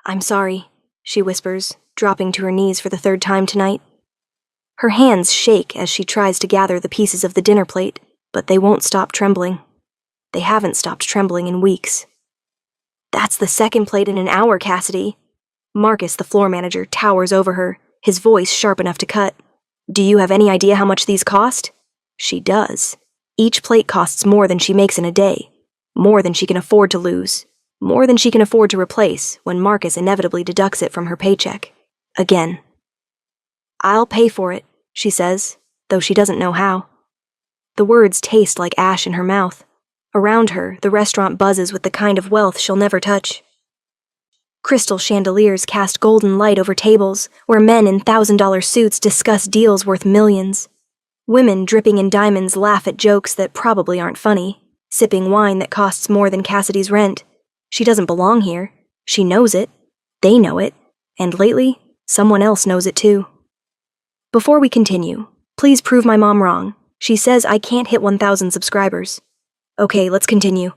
"I'm sorry," she whispers, dropping to her knees for the third time tonight. Her hands shake as she tries to gather the pieces of the dinner plate, but they won't stop trembling. They haven't stopped trembling in weeks. "That's the second plate in an hour, Cassidy." Marcus, the floor manager, towers over her, his voice sharp enough to cut. "Do you have any idea how much these cost?" She does. Each plate costs more than she makes in a day, more than she can afford to lose, more than she can afford to replace when Marcus inevitably deducts it from her paycheck. Again. "I'll pay for it," she says, though she doesn't know how. The words taste like ash in her mouth. Around her, the restaurant buzzes with the kind of wealth she'll never touch. Crystal chandeliers cast golden light over tables where men in $1,000 suits discuss deals worth millions. Women dripping in diamonds laugh at jokes that probably aren't funny, sipping wine that costs more than Cassidy's rent. She doesn't belong here. She knows it. They know it. And lately, someone else knows it too. Before we continue, please prove my mom wrong. She says I can't hit 1,000 subscribers. Okay, let's continue.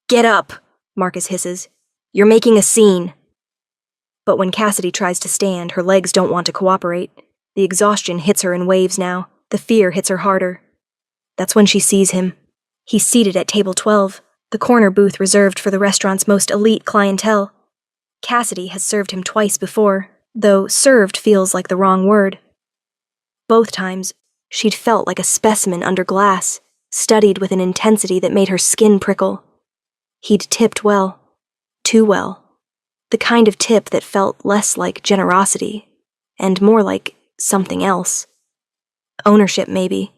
"Get up," Marcus hisses. "You're making a scene." But when Cassidy tries to stand, her legs don't want to cooperate. The exhaustion hits her in waves now. The fear hits her harder. That's when she sees him. He's seated at table 12, the corner booth reserved for the restaurant's most elite clientele. Cassidy has served him twice before, though served feels like the wrong word. Both times, she'd felt like a specimen under glass, studied with an intensity that made her skin prickle. He'd tipped well. Too well. The kind of tip that felt less like generosity, and more like something else. Ownership, maybe.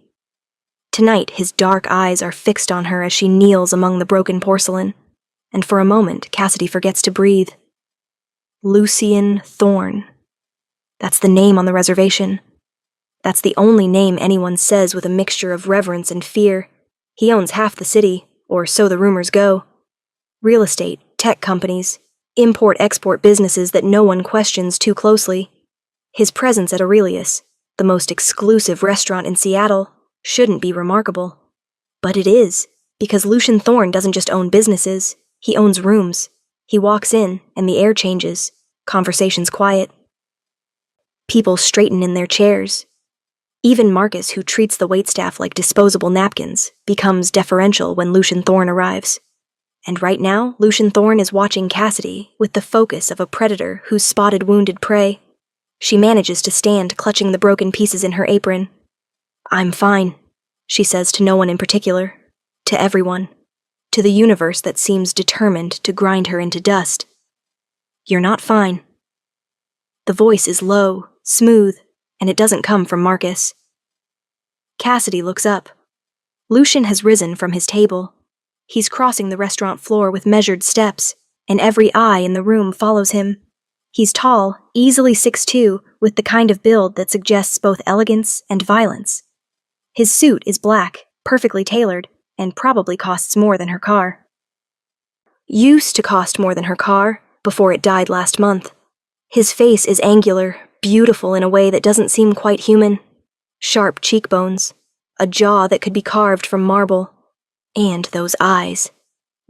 Tonight, his dark eyes are fixed on her as she kneels among the broken porcelain, and for a moment, Cassidy forgets to breathe. Lucian Thorne. That's the name on the reservation. That's the only name anyone says with a mixture of reverence and fear. He owns half the city, or so the rumors go. Real estate, tech companies, import-export businesses that no one questions too closely. His presence at Aurelius, the most exclusive restaurant in Seattle, shouldn't be remarkable. But it is, because Lucian Thorne doesn't just own businesses, he owns rooms. He walks in, and the air changes, conversations quiet. People straighten in their chairs. Even Marcus, who treats the waitstaff like disposable napkins, becomes deferential when Lucian Thorne arrives. And right now, Lucian Thorne is watching Cassidy with the focus of a predator who's spotted wounded prey. She manages to stand clutching the broken pieces in her apron. "I'm fine," she says to no one in particular. To everyone. To the universe that seems determined to grind her into dust. "You're not fine." The voice is low, smooth, and it doesn't come from Marcus. Cassidy looks up. Lucian has risen from his table. He's crossing the restaurant floor with measured steps, and every eye in the room follows him. He's tall, easily 6'2", with the kind of build that suggests both elegance and violence. His suit is black, perfectly tailored, and probably costs more than her car. Used to cost more than her car, before it died last month. His face is angular, beautiful in a way that doesn't seem quite human. Sharp cheekbones, a jaw that could be carved from marble, and those eyes.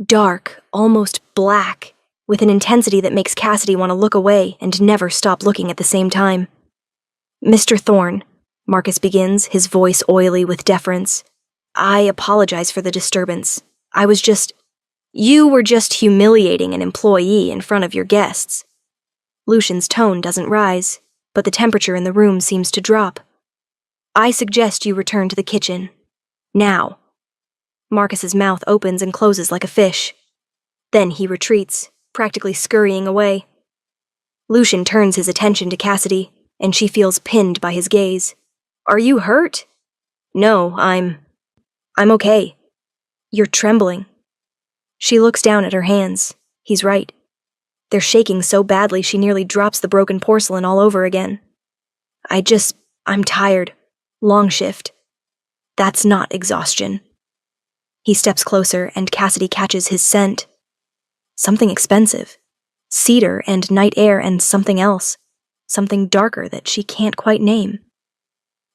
Dark, almost black, with an intensity that makes Cassidy want to look away and never stop looking at the same time. "Mr. Thorne," Marcus begins, his voice oily with deference. "I apologize for the disturbance. You were just humiliating an employee in front of your guests." Lucian's tone doesn't rise, but the temperature in the room seems to drop. "I suggest you return to the kitchen. Now." Marcus's mouth opens and closes like a fish. Then he retreats, practically scurrying away. Lucian turns his attention to Cassidy, and she feels pinned by his gaze. "Are you hurt?" "No, I'm okay." "You're trembling." She looks down at her hands. He's right. They're shaking so badly she nearly drops the broken porcelain all over again. I'm tired. Long shift." "That's not exhaustion." He steps closer, and Cassidy catches his scent. Something expensive. Cedar and night air and something else. Something darker that she can't quite name.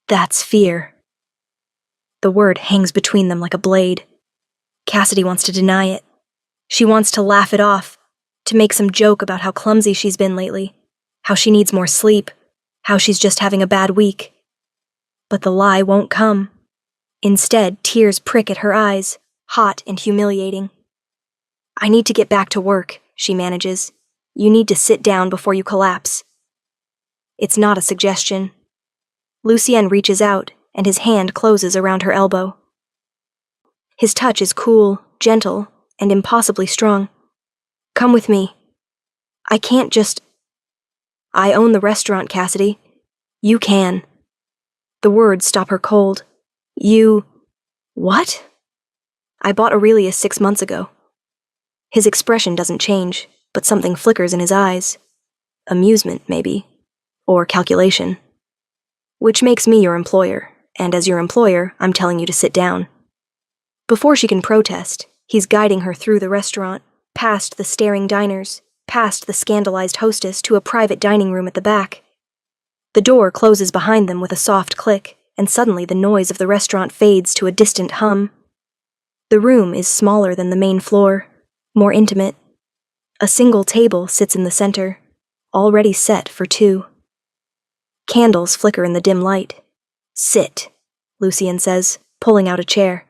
That's fear. The word hangs between them like a blade. Cassidy wants to deny it. She wants to laugh it off. to make some joke about how clumsy she's been lately, how she needs more sleep, how she's just having a bad week. But the lie won't come. Instead, tears prick at her eyes, hot and humiliating. "I need to get back to work," she manages. "You need to sit down before you collapse." It's not a suggestion. Lucien reaches out, and his hand closes around her elbow. His touch is cool, gentle, and impossibly strong. "Come with me. I can't just—" "I own the restaurant, Cassidy. You can." The words stop her cold. "You—" "What?" "I bought Aurelius 6 months ago." His expression doesn't change, but something flickers in his eyes. Amusement, maybe. Or calculation. "Which makes me your employer, and as your employer, I'm telling you to sit down." Before she can protest, he's guiding her through the restaurant, past the staring diners, past the scandalized hostess to a private dining room at the back. The door closes behind them with a soft click, and suddenly the noise of the restaurant fades to a distant hum. The room is smaller than the main floor, more intimate. A single table sits in the center, already set for 2. Candles flicker in the dim light. "Sit," Lucien says, pulling out a chair.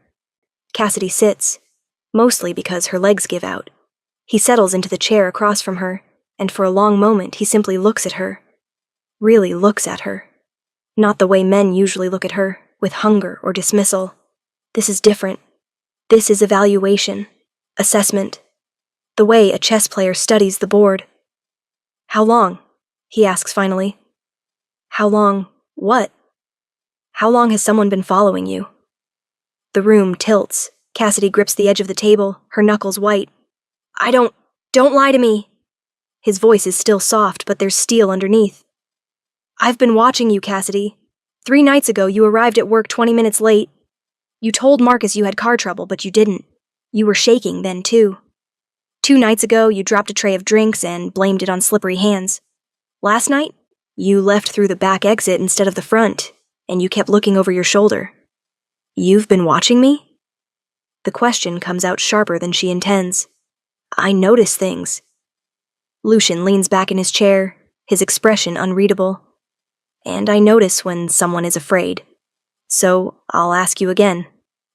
Cassidy sits, mostly because her legs give out. He settles into the chair across from her, and for a long moment he simply looks at her. Really looks at her. Not the way men usually look at her, with hunger or dismissal. This is different. This is evaluation, assessment. The way a chess player studies the board. "How long?" he asks finally. "How long, what?" "How long has someone been following you?" The room tilts. Cassidy grips the edge of the table, her knuckles white. Don't lie to me." His voice is still soft, but there's steel underneath. "I've been watching you, Cassidy. 3 nights ago, you arrived at work 20 minutes late. You told Marcus you had car trouble, but you didn't. You were shaking then, too. 2 nights ago, you dropped a tray of drinks and blamed it on slippery hands. Last night, you left through the back exit instead of the front, and you kept looking over your shoulder. You've been watching me?" The question comes out sharper than she intends. "I notice things." Lucien leans back in his chair, his expression unreadable. "And I notice when someone is afraid. So I'll ask you again.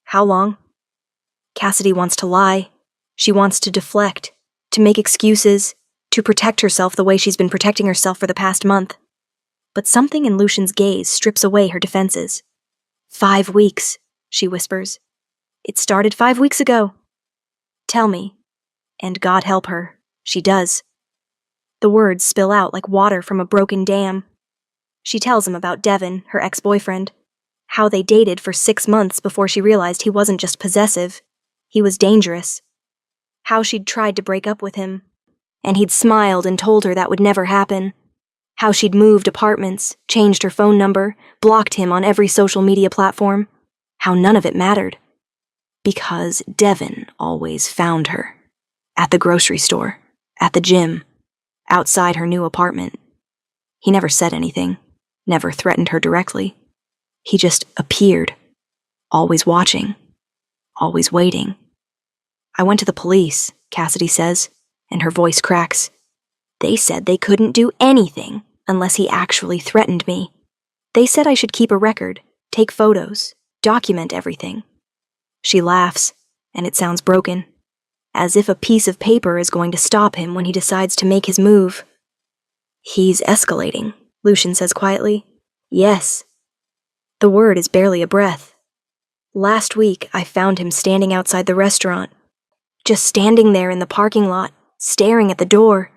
How long?" Cassidy wants to lie. She wants to deflect, to make excuses, to protect herself the way she's been protecting herself for the past month. But something in Lucien's gaze strips away her defenses. 5 weeks, she whispers. "It started 5 weeks ago." "Tell me." And God help her, she does. The words spill out like water from a broken dam. She tells him about Devin, her ex-boyfriend, how they dated for 6 months before she realized he wasn't just possessive, he was dangerous. How she'd tried to break up with him, and he'd smiled and told her that would never happen. How she'd moved apartments, changed her phone number, blocked him on every social media platform. How none of it mattered. Because Devin always found her. At the grocery store, at the gym, outside her new apartment. He never said anything, never threatened her directly. He just appeared, always watching, always waiting. "I went to the police," Cassidy says, and her voice cracks. "They said they couldn't do anything unless he actually threatened me. They said I should keep a record, take photos, document everything." She laughs, and it sounds broken, as if a piece of paper is going to stop him when he decides to make his move. "He's escalating," Lucien says quietly. "Yes." The word is barely a breath. "Last week, I found him standing outside the restaurant, just standing there in the parking lot, staring at the door.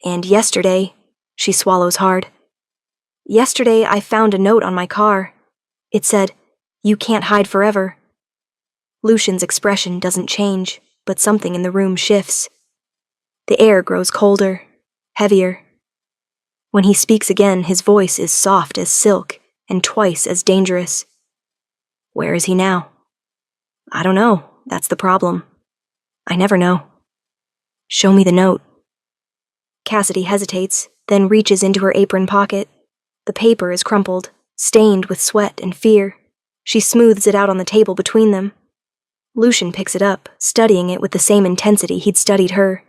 And yesterday," she swallows hard. "Yesterday, I found a note on my car. It said, 'You can't hide forever.'" Lucien's expression doesn't change, but something in the room shifts. The air grows colder, heavier. When he speaks again, his voice is soft as silk and twice as dangerous. "Where is he now?" "I don't know. That's the problem. I never know." "Show me the note." Cassidy hesitates, then reaches into her apron pocket. The paper is crumpled, stained with sweat and fear. She smooths it out on the table between them. Lucien picks it up, studying it with the same intensity he'd studied her.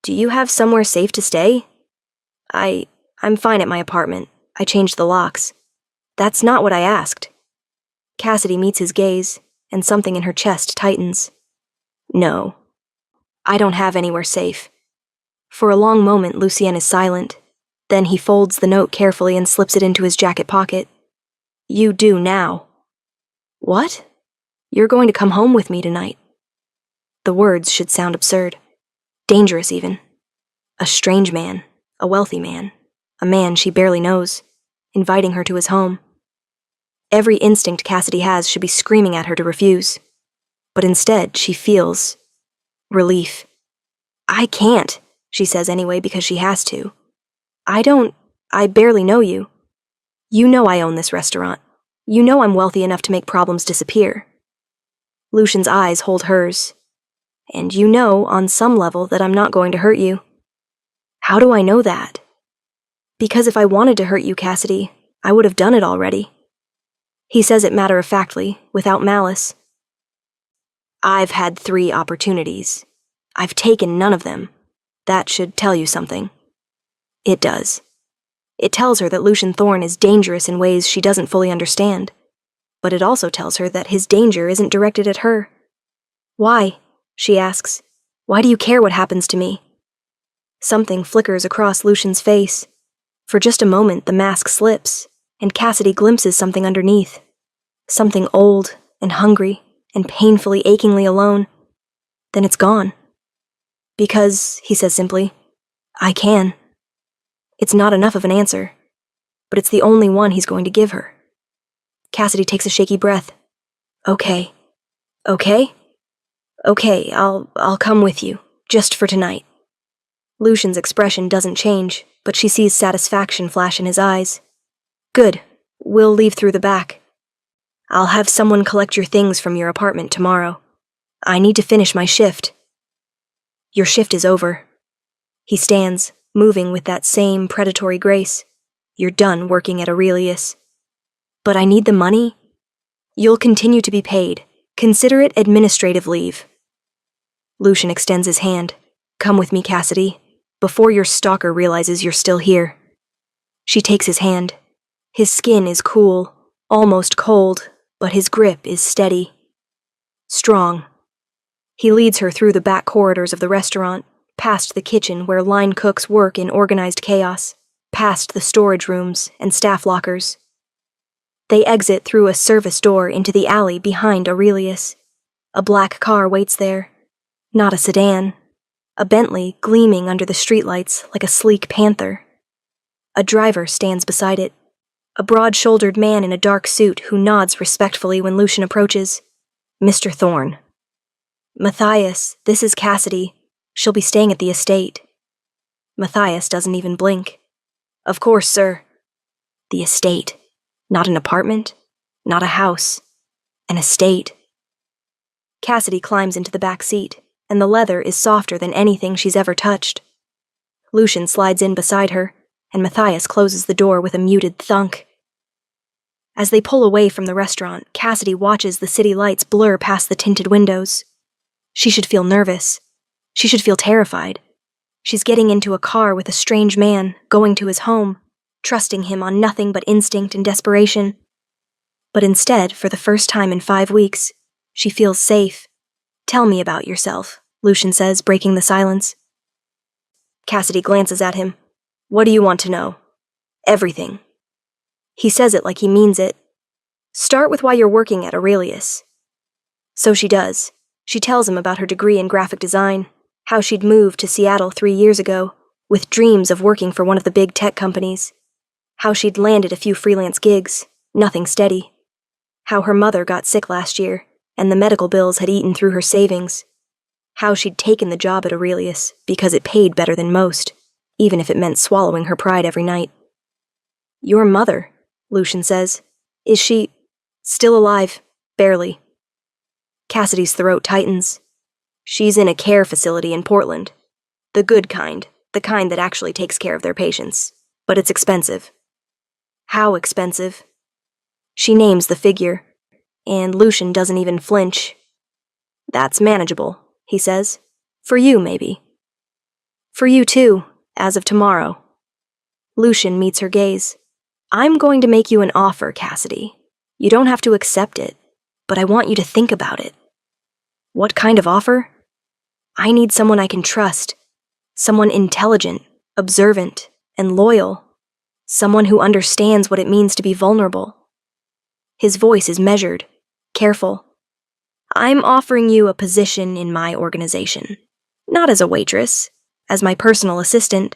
Do you have somewhere safe to stay? I'm fine at my apartment. I changed the locks. That's not what I asked. Cassidy meets his gaze, and something in her chest tightens. No. I don't have anywhere safe. For a long moment, Lucien is silent. Then he folds the note carefully and slips it into his jacket pocket. You do now. What? You're going to come home with me tonight. The words should sound absurd. Dangerous, even. A strange man, a wealthy man, a man she barely knows, inviting her to his home. Every instinct Cassidy has should be screaming at her to refuse. But instead, she feels relief. I can't, she says anyway because she has to. I barely know you. You know I own this restaurant. You know I'm wealthy enough to make problems disappear. Lucian's eyes hold hers. And you know, on some level, that I'm not going to hurt you. How do I know that? Because if I wanted to hurt you, Cassidy, I would have done it already. He says it matter-of-factly, without malice. I've had 3 opportunities. I've taken none of them. That should tell you something. It does. It tells her that Lucien Thorne is dangerous in ways she doesn't fully understand. But it also tells her that his danger isn't directed at her. Why? She asks. Why do you care what happens to me? Something flickers across Lucian's face. For just a moment, the mask slips, and Cassidy glimpses something underneath. Something old and hungry and painfully, achingly alone. Then it's gone. Because, he says simply, I can. It's not enough of an answer, but it's the only one he's going to give her. Cassidy takes a shaky breath. Okay. Okay? Okay, I'll come with you, just for tonight. Lucian's expression doesn't change, but she sees satisfaction flash in his eyes. Good. We'll leave through the back. I'll have someone collect your things from your apartment tomorrow. I need to finish my shift. Your shift is over. He stands, moving with that same predatory grace. You're done working at Aurelius. But I need the money. You'll continue to be paid. Consider it administrative leave. Lucien extends his hand. Come with me, Cassidy, before your stalker realizes you're still here. She takes his hand. His skin is cool, almost cold, but his grip is steady. Strong. He leads her through the back corridors of the restaurant, past the kitchen where line cooks work in organized chaos, past the storage rooms and staff lockers. They exit through a service door into the alley behind Aurelius. A black car waits there. Not a sedan. A Bentley gleaming under the streetlights like a sleek panther. A driver stands beside it. A broad-shouldered man in a dark suit who nods respectfully when Lucien approaches. Mr. Thorne. Matthias, this is Cassidy. She'll be staying at the estate. Matthias doesn't even blink. Of course, sir. The estate. Not an apartment. Not a house. An estate. Cassidy climbs into the back seat, and the leather is softer than anything she's ever touched. Lucien slides in beside her, and Matthias closes the door with a muted thunk. As they pull away from the restaurant, Cassidy watches the city lights blur past the tinted windows. She should feel nervous. She should feel terrified. She's getting into a car with a strange man, going to his home, trusting him on nothing but instinct and desperation. But instead, for the first time in 5 weeks, she feels safe. Tell me about yourself, Lucien says, breaking the silence. Cassidy glances at him. What do you want to know? Everything. He says it like he means it. Start with why you're working at Aurelius. So she does. She tells him about her degree in graphic design, how she'd moved to Seattle 3 years ago, with dreams of working for one of the big tech companies, how she'd landed a few freelance gigs, nothing steady, how her mother got sick last year, and the medical bills had eaten through her savings, how she'd taken the job at Aurelius because it paid better than most, even if it meant swallowing her pride every night. Your mother, Lucien says. Is she still alive? Barely. Cassidy's throat tightens. She's in a care facility in Portland. The good kind, the kind that actually takes care of their patients. But it's expensive. How expensive? She names the figure, and Lucien doesn't even flinch. That's manageable, he says. For you, maybe. For you too, as of tomorrow. Lucian meets her gaze. I'm going to make you an offer, Cassidy. You don't have to accept it, but I want you to think about it. What kind of offer? I need someone I can trust. Someone intelligent, observant, and loyal. Someone who understands what it means to be vulnerable. His voice is measured, careful. I'm offering you a position in my organization. Not as a waitress, as my personal assistant.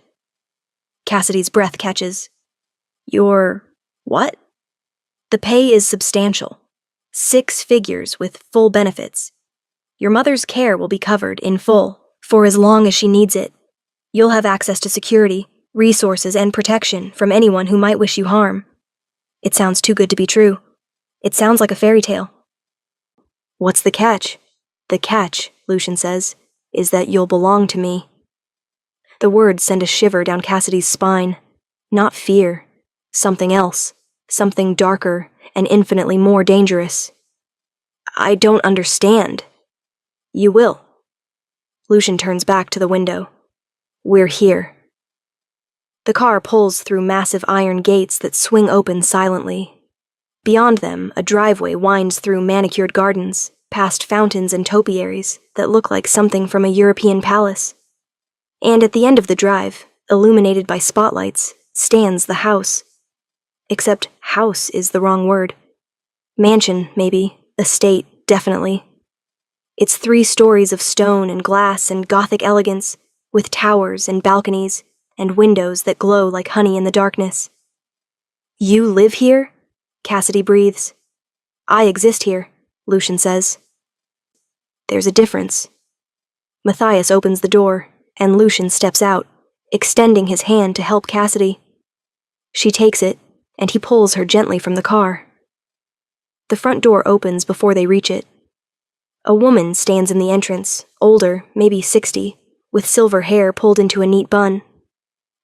Cassidy's breath catches. Your what? The pay is substantial. 6 figures with full benefits. Your mother's care will be covered in full for as long as she needs it. You'll have access to security, resources, and protection from anyone who might wish you harm. It sounds too good to be true. It sounds like a fairy tale. What's the catch? The catch, Lucian says, is that you'll belong to me. The words send a shiver down Cassidy's spine. Not fear. Something else. Something darker and infinitely more dangerous. I don't understand. You will. Lucian turns back to the window. We're here. The car pulls through massive iron gates that swing open silently. Beyond them, a driveway winds through manicured gardens, past fountains and topiaries that look like something from a European palace. And at the end of the drive, illuminated by spotlights, stands the house. Except house is the wrong word. Mansion, maybe. Estate, definitely. It's 3 stories of stone and glass and Gothic elegance, with towers and balconies and windows that glow like honey in the darkness. You live here? Cassidy breathes. I exist here, Lucian says. There's a difference. Matthias opens the door, and Lucian steps out, extending his hand to help Cassidy. She takes it, and he pulls her gently from the car. The front door opens before they reach it. A woman stands in the entrance, older, maybe 60, with silver hair pulled into a neat bun.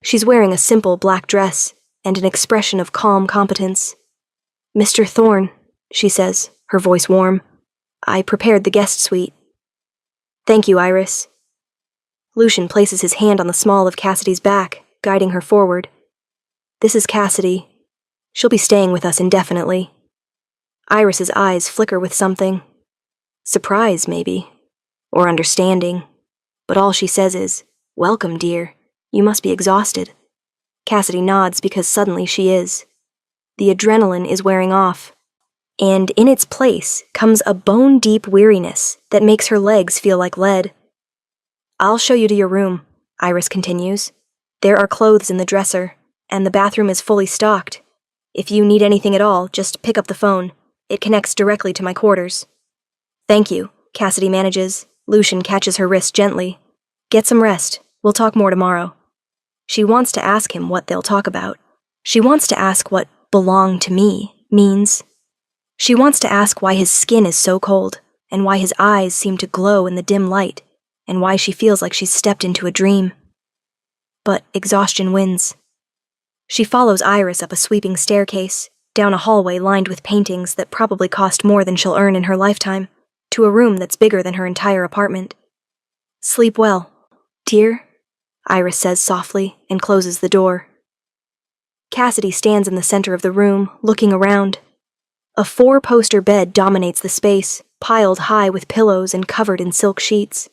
She's wearing a simple black dress and an expression of calm competence. Mr. Thorne, she says, her voice warm. I prepared the guest suite. Thank you, Iris. Lucian places his hand on the small of Cassidy's back, guiding her forward. This is Cassidy. She'll be staying with us indefinitely. Iris's eyes flicker with something. Surprise, maybe. Or understanding. But all she says is, Welcome, dear. You must be exhausted. Cassidy nods because suddenly she is. The adrenaline is wearing off, and in its place comes a bone-deep weariness that makes her legs feel like lead. I'll show you to your room, Iris continues. There are clothes in the dresser, and the bathroom is fully stocked. If you need anything at all, just pick up the phone. It connects directly to my quarters. Thank you, Cassidy manages. Lucian catches her wrist gently. Get some rest. We'll talk more tomorrow. She wants to ask him what they'll talk about. She wants to ask what belong to me means. She wants to ask why his skin is so cold, and why his eyes seem to glow in the dim light, and why she feels like she's stepped into a dream. But exhaustion wins. She follows Iris up a sweeping staircase, down a hallway lined with paintings that probably cost more than she'll earn in her lifetime, to a room that's bigger than her entire apartment. Sleep well, dear, Iris says softly and closes the door. Cassidy stands in the center of the room, looking around. A 4-poster bed dominates the space, piled high with pillows and covered in silk sheets.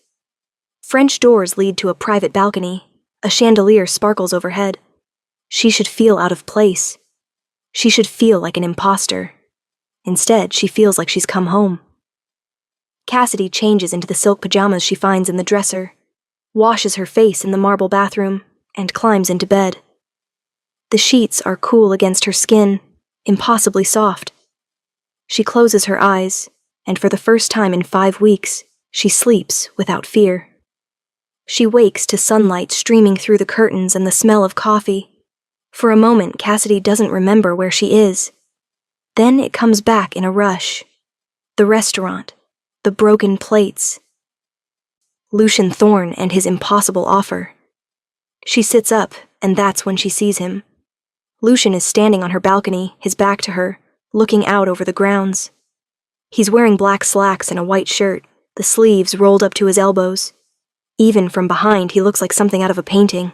French doors lead to a private balcony. A chandelier sparkles overhead. She should feel out of place. She should feel like an imposter. Instead, she feels like she's come home. Cassidy changes into the silk pajamas she finds in the dresser, washes her face in the marble bathroom, and climbs into bed. The sheets are cool against her skin, impossibly soft. She closes her eyes, and for the first time in 5 weeks, she sleeps without fear. She wakes to sunlight streaming through the curtains and the smell of coffee. For a moment, Cassidy doesn't remember where she is. Then it comes back in a rush. The restaurant, the broken plates. Lucian Thorne and his impossible offer. She sits up, and that's when she sees him. Lucian is standing on her balcony, his back to her, looking out over the grounds. He's wearing black slacks and a white shirt, the sleeves rolled up to his elbows. Even from behind, he looks like something out of a painting.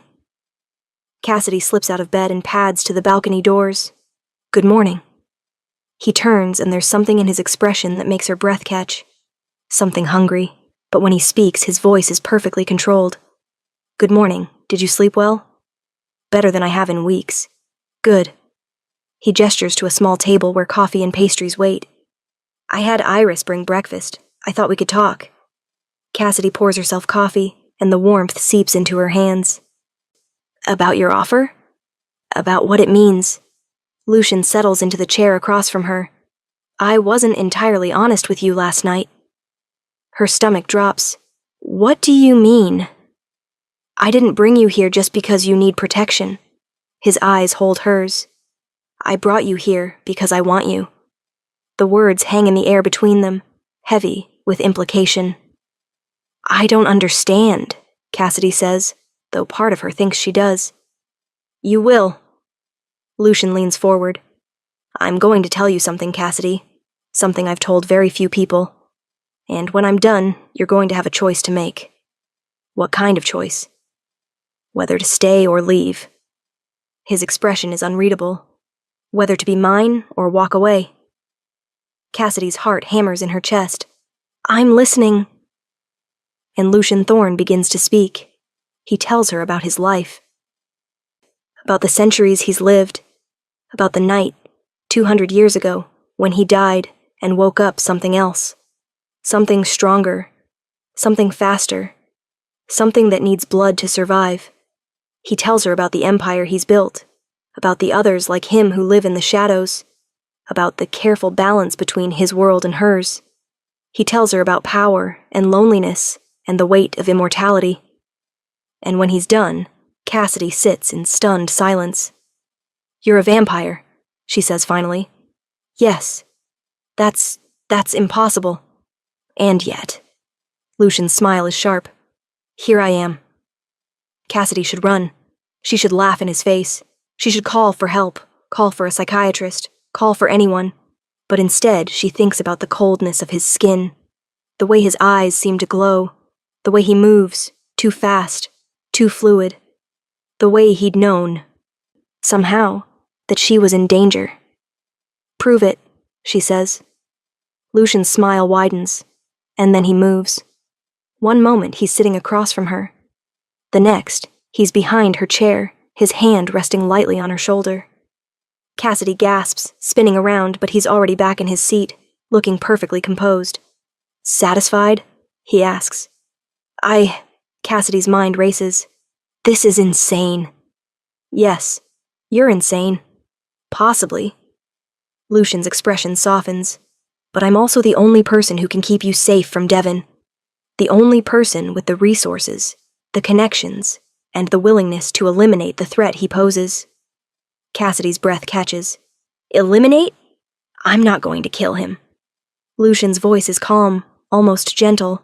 Cassidy slips out of bed and pads to the balcony doors. "Good morning." He turns, and there's something in his expression that makes her breath catch. Something hungry, but when he speaks, his voice is perfectly controlled. "Good morning. Did you sleep well?" "Better than I have in weeks." "Good." He gestures to a small table where coffee and pastries wait. "I had Iris bring breakfast. I thought we could talk." Cassidy pours herself coffee, and the warmth seeps into her hands. "About your offer?" "About what it means." Lucian settles into the chair across from her. "I wasn't entirely honest with you last night." Her stomach drops. "What do you mean?" "I didn't bring you here just because you need protection." His eyes hold hers. "I brought you here because I want you." The words hang in the air between them, heavy with implication. "I don't understand," Cassidy says, though part of her thinks she does. "You will." Lucian leans forward. "I'm going to tell you something, Cassidy. Something I've told very few people. And when I'm done, you're going to have a choice to make." "What kind of choice?" "Whether to stay or leave." His expression is unreadable. Whether to be mine or walk away. Cassidy's heart hammers in her chest. "I'm listening." And Lucian Thorne begins to speak. He tells her about his life. About the centuries he's lived. About the night, 200 years ago, when he died and woke up something else. Something stronger. Something faster. Something that needs blood to survive. He tells her about the empire he's built. About the others like him who live in the shadows. About the careful balance between his world and hers. He tells her about power and loneliness and the weight of immortality. And when he's done, Cassidy sits in stunned silence. "You're a vampire," she says finally. "Yes. That's impossible." "And yet." Lucian's smile is sharp. "Here I am." Cassidy should run. She should laugh in his face. She should call for help, call for a psychiatrist, call for anyone. But instead, she thinks about the coldness of his skin, the way his eyes seem to glow, the way he moves, too fast, too fluid, the way he'd known, somehow, that she was in danger. "Prove it," she says. Lucian's smile widens, and then he moves. One moment he's sitting across from her. The next, he's behind her chair, his hand resting lightly on her shoulder. Cassidy gasps, spinning around, but he's already back in his seat, looking perfectly composed. "Satisfied?" he asks. Cassidy's mind races. "This is insane." "Yes, you're insane. Possibly." Lucian's expression softens. "But I'm also the only person who can keep you safe from Devon. The only person with the resources, the connections, and the willingness to eliminate the threat he poses." Cassidy's breath catches. "Eliminate? I'm not going to kill him." Lucian's voice is calm, almost gentle.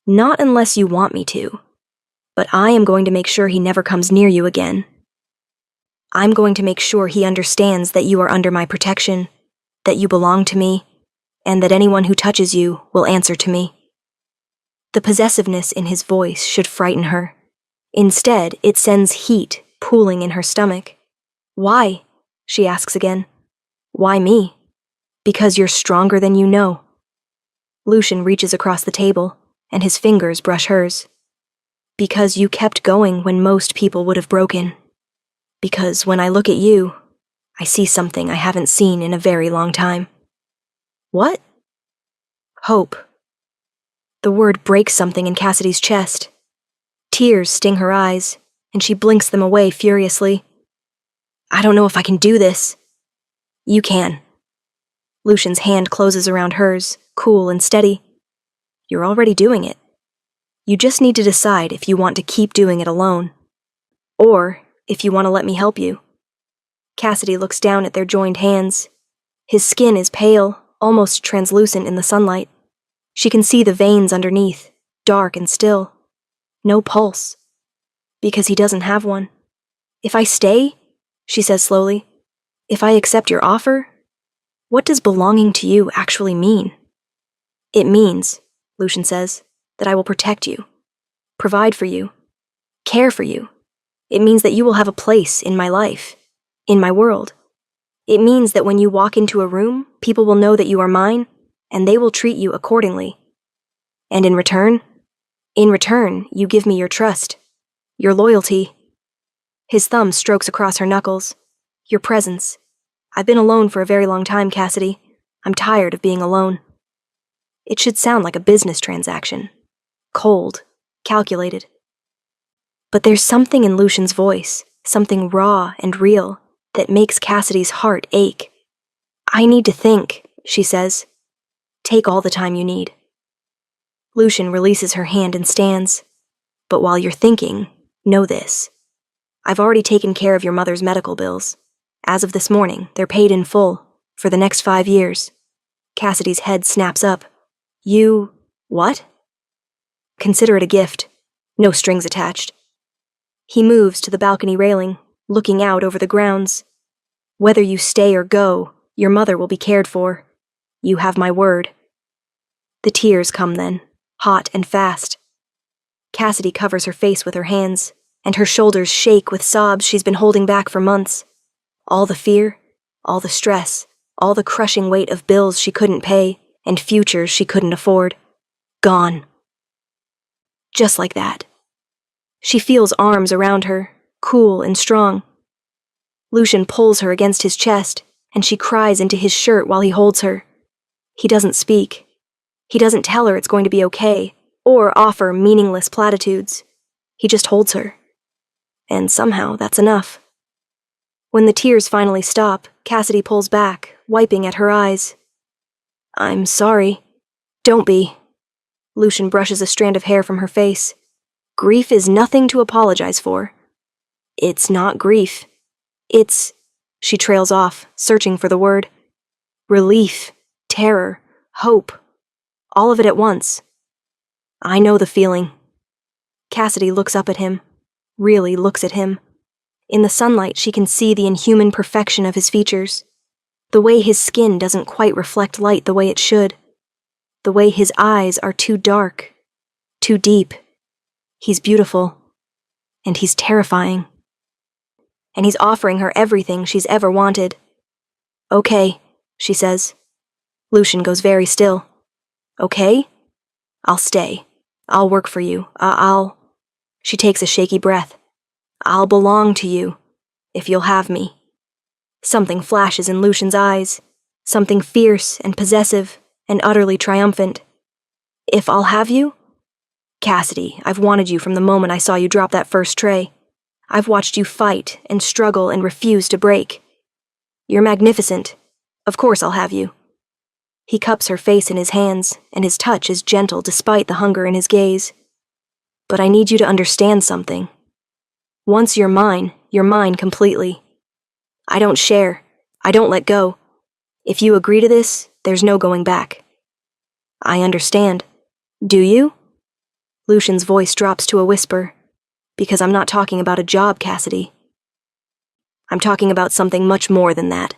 "Not unless you want me to. But I am going to make sure he never comes near you again. I'm going to make sure he understands that you are under my protection, that you belong to me, and that anyone who touches you will answer to me." The possessiveness in his voice should frighten her. Instead, it sends heat pooling in her stomach. "Why?" she asks again. "Why me?" "Because you're stronger than you know." Lucian reaches across the table, and his fingers brush hers. "Because you kept going when most people would have broken. Because when I look at you, I see something I haven't seen in a very long time." "What?" "Hope." The word breaks something in Cassidy's chest. Tears sting her eyes, and she blinks them away furiously. "I don't know if I can do this." "You can." Lucian's hand closes around hers, cool and steady. "You're already doing it. You just need to decide if you want to keep doing it alone. Or if you want to let me help you." Cassidy looks down at their joined hands. His skin is pale, almost translucent in the sunlight. She can see the veins underneath, dark and still. No pulse. Because he doesn't have one. "If I stay," she says slowly, "if I accept your offer, what does belonging to you actually mean?" "It means," Lucian says, "that I will protect you. provide for you, care for you. It means that you will have a place in my life, in my world. It means that when you walk into a room, people will know that you are mine, and they will treat you accordingly. And in return, you give me your trust, your loyalty. His thumb strokes across her knuckles. Your presence. I've been alone for a very long time, Cassidy. I'm tired of being alone. It should sound like a business transaction. Cold, calculated. But there's something in Lucian's voice, something raw and real, that makes Cassidy's heart ache. I need to think, she says. Take all the time you need. Lucian releases her hand and stands. But while you're thinking, know this. I've already taken care of your mother's medical bills. As of this morning, they're paid in full, for the next 5 years. Cassidy's head snaps up. You... what? Consider it a gift. No strings attached. He moves to the balcony railing, looking out over the grounds. Whether you stay or go, your mother will be cared for. You have my word. The tears come then, hot and fast. Cassidy covers her face with her hands, and her shoulders shake with sobs she's been holding back for months. All the fear, all the stress, all the crushing weight of bills she couldn't pay, and futures she couldn't afford. Gone. Just like that. She feels arms around her, cool and strong. Lucian pulls her against his chest, and she cries into his shirt while he holds her. He doesn't speak. He doesn't tell her it's going to be okay, or offer meaningless platitudes. He just holds her. And somehow that's enough. When the tears finally stop, Cassidy pulls back, wiping at her eyes. I'm sorry. Don't be. Lucian brushes a strand of hair from her face. Grief is nothing to apologize for. It's not grief. It's... She trails off, searching for the word. Relief, terror, hope. All of it at once. I know the feeling. Cassidy looks up at him. Really looks at him. In the sunlight, she can see the inhuman perfection of his features. The way his skin doesn't quite reflect light the way it should. The way his eyes are too dark, too deep. He's beautiful. And he's terrifying. And he's offering her everything she's ever wanted. Okay, she says. Lucian goes very still. Okay? I'll stay. I'll work for you. I'll... She takes a shaky breath. I'll belong to you, if you'll have me. Something flashes in Lucian's eyes, something fierce and possessive and utterly triumphant. If I'll have you? Cassidy, I've wanted you from the moment I saw you drop that first tray. I've watched you fight and struggle and refuse to break. You're magnificent. Of course I'll have you. He cups her face in his hands, and his touch is gentle despite the hunger in his gaze. But I need you to understand something. Once you're mine completely. I don't share. I don't let go. If you agree to this, there's no going back. I understand. Do you? Lucian's voice drops to a whisper. Because I'm not talking about a job, Cassidy. I'm talking about something much more than that.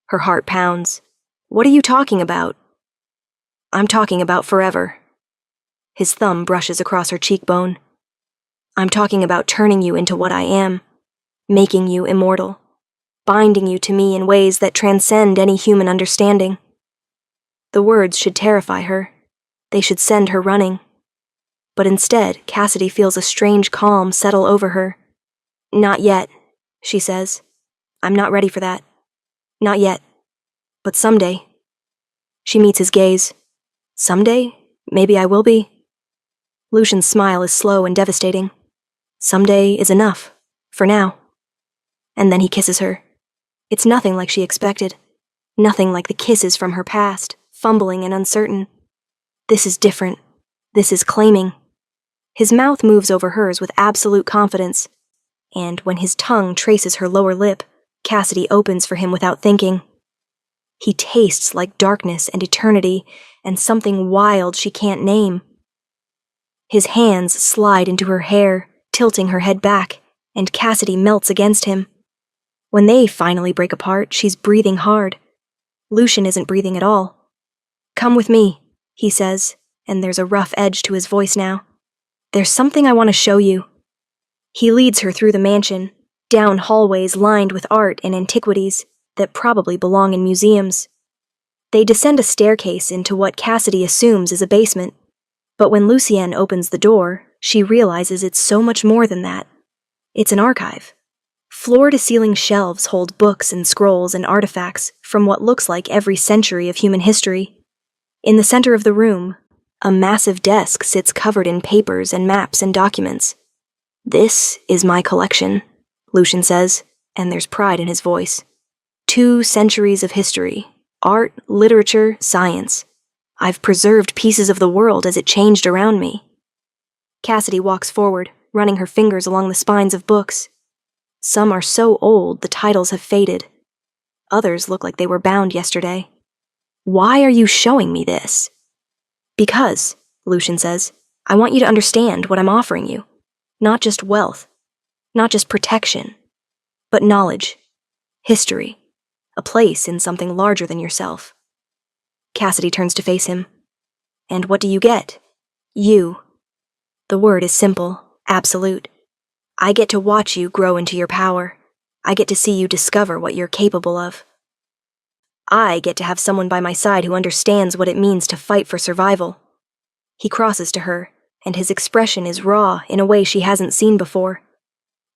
Her heart pounds. What are you talking about? I'm talking about forever. His thumb brushes across her cheekbone. I'm talking about turning you into what I am, making you immortal, binding you to me in ways that transcend any human understanding. The words should terrify her. They should send her running. But instead, Cassidy feels a strange calm settle over her. Not yet, she says. I'm not ready for that. Not yet. But someday. She meets his gaze. Someday? Maybe I will be. Lucian's smile is slow and devastating. Someday is enough. For now. And then he kisses her. It's nothing like she expected. Nothing like the kisses from her past, fumbling and uncertain. This is different. This is claiming. His mouth moves over hers with absolute confidence, and when his tongue traces her lower lip, Cassidy opens for him without thinking. He tastes like darkness and eternity, and something wild she can't name. His hands slide into her hair, tilting her head back, and Cassidy melts against him. When they finally break apart, she's breathing hard. Lucian isn't breathing at all. Come with me, he says, and there's a rough edge to his voice now. There's something I want to show you. He leads her through the mansion, down hallways lined with art and antiquities that probably belong in museums. They descend a staircase into what Cassidy assumes is a basement, but when Lucienne opens the door, she realizes it's so much more than that. It's an archive. Floor-to-ceiling shelves hold books and scrolls and artifacts from what looks like every century of human history. In the center of the room, a massive desk sits covered in papers and maps and documents. "This is my collection," Lucian says, and there's pride in his voice. 2 centuries of history, art, literature, science. I've preserved pieces of the world as it changed around me. Cassidy walks forward, running her fingers along the spines of books. Some are so old the titles have faded. Others look like they were bound yesterday. "Why are you showing me this?" "Because," Lucian says, "I want you to understand what I'm offering you. Not just wealth, not just protection, but knowledge, history, a place in something larger than yourself." Cassidy turns to face him. "And what do you get?" "You." The word is simple, absolute. I get to watch you grow into your power. I get to see you discover what you're capable of. I get to have someone by my side who understands what it means to fight for survival. He crosses to her, and his expression is raw in a way she hasn't seen before.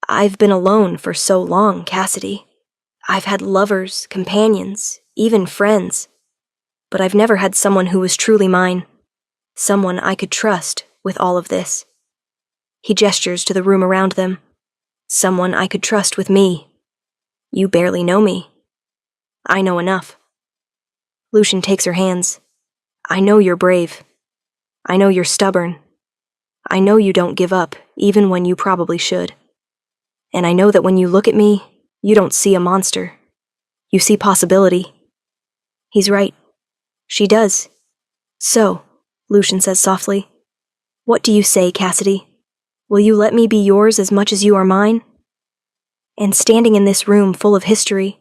"I've been alone for so long, Cassidy. I've had lovers, companions, even friends. But I've never had someone who was truly mine. Someone I could trust with all of this." He gestures to the room around them. "Someone I could trust with me. You barely know me. I know enough." Lucian takes her hands. "I know you're brave. I know you're stubborn. I know you don't give up, even when you probably should. And I know that when you look at me, you don't see a monster. You see possibility." He's right. She does. "So," Lucian says softly, "what do you say, Cassidy? Will you let me be yours as much as you are mine?" And standing in this room full of history,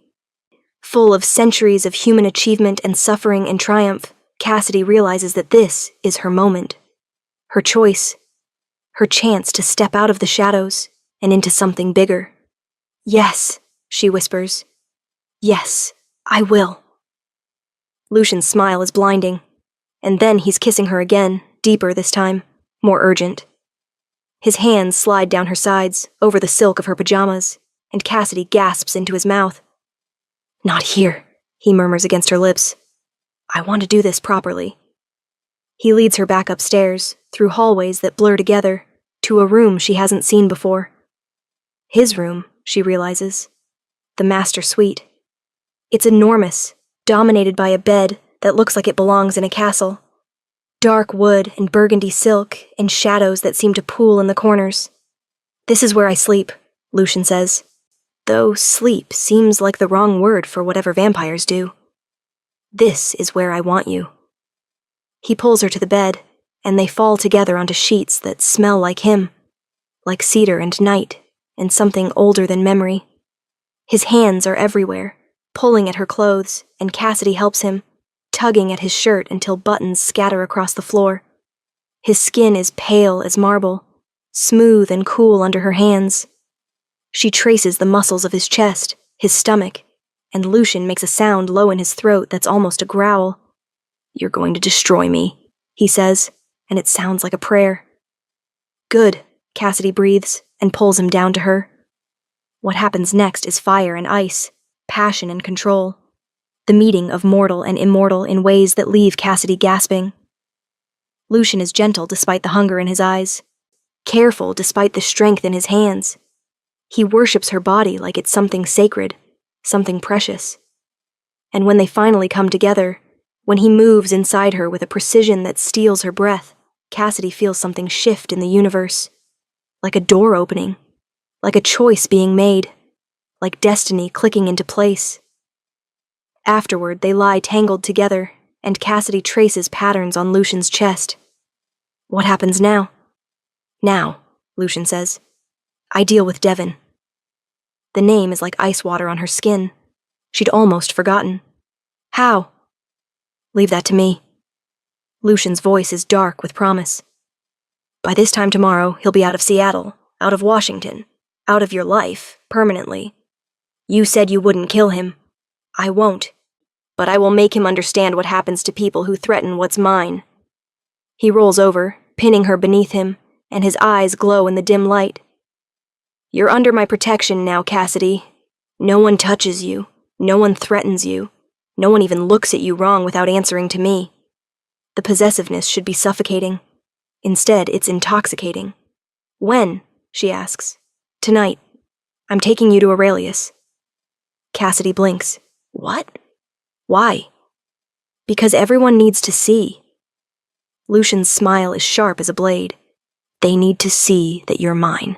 full of centuries of human achievement and suffering and triumph, Cassidy realizes that this is her moment. Her choice. Her chance to step out of the shadows and into something bigger. "Yes," she whispers. "Yes, I will." Lucian's smile is blinding, and then he's kissing her again, deeper this time, more urgent. His hands slide down her sides, over the silk of her pajamas, and Cassidy gasps into his mouth. "Not here," he murmurs against her lips. "I want to do this properly." He leads her back upstairs, through hallways that blur together, to a room she hasn't seen before. His room, she realizes. The master suite. It's enormous, dominated by a bed that looks like it belongs in a castle. Dark wood and burgundy silk and shadows that seem to pool in the corners. "This is where I sleep," Lucian says, though sleep seems like the wrong word for whatever vampires do. "This is where I want you." He pulls her to the bed, and they fall together onto sheets that smell like him, like cedar and night, and something older than memory. His hands are everywhere, pulling at her clothes, and Cassidy helps him, tugging at his shirt until buttons scatter across the floor. His skin is pale as marble, smooth and cool under her hands. She traces the muscles of his chest, his stomach, and Lucian makes a sound low in his throat that's almost a growl. "You're going to destroy me," he says, and it sounds like a prayer. "Good," Cassidy breathes and pulls him down to her. What happens next is fire and ice, passion and control. The meeting of mortal and immortal in ways that leave Cassidy gasping. Lucian is gentle despite the hunger in his eyes, careful despite the strength in his hands. He worships her body like it's something sacred, something precious. And when they finally come together, when he moves inside her with a precision that steals her breath, Cassidy feels something shift in the universe. Like a door opening, like a choice being made, like destiny clicking into place. Afterward, they lie tangled together, and Cassidy traces patterns on Lucian's chest. "What happens now?" "Now," Lucian says, "I deal with Devon." The name is like ice water on her skin. She'd almost forgotten. "How?" "Leave that to me." Lucian's voice is dark with promise. By this time tomorrow, he'll be out of Seattle, out of Washington, out of your life, permanently. You said you wouldn't kill him. I won't. But I will make him understand what happens to people who threaten what's mine. He rolls over, pinning her beneath him, and his eyes glow in the dim light. You're under my protection now, Cassidy. No one touches you. No one threatens you. No one even looks at you wrong without answering to me. The possessiveness should be suffocating. Instead, it's intoxicating. When? She asks. Tonight. I'm taking you to Aurelius. Cassidy blinks. What? Why? Because everyone needs to see. Lucian's smile is sharp as a blade. They need to see that you're mine.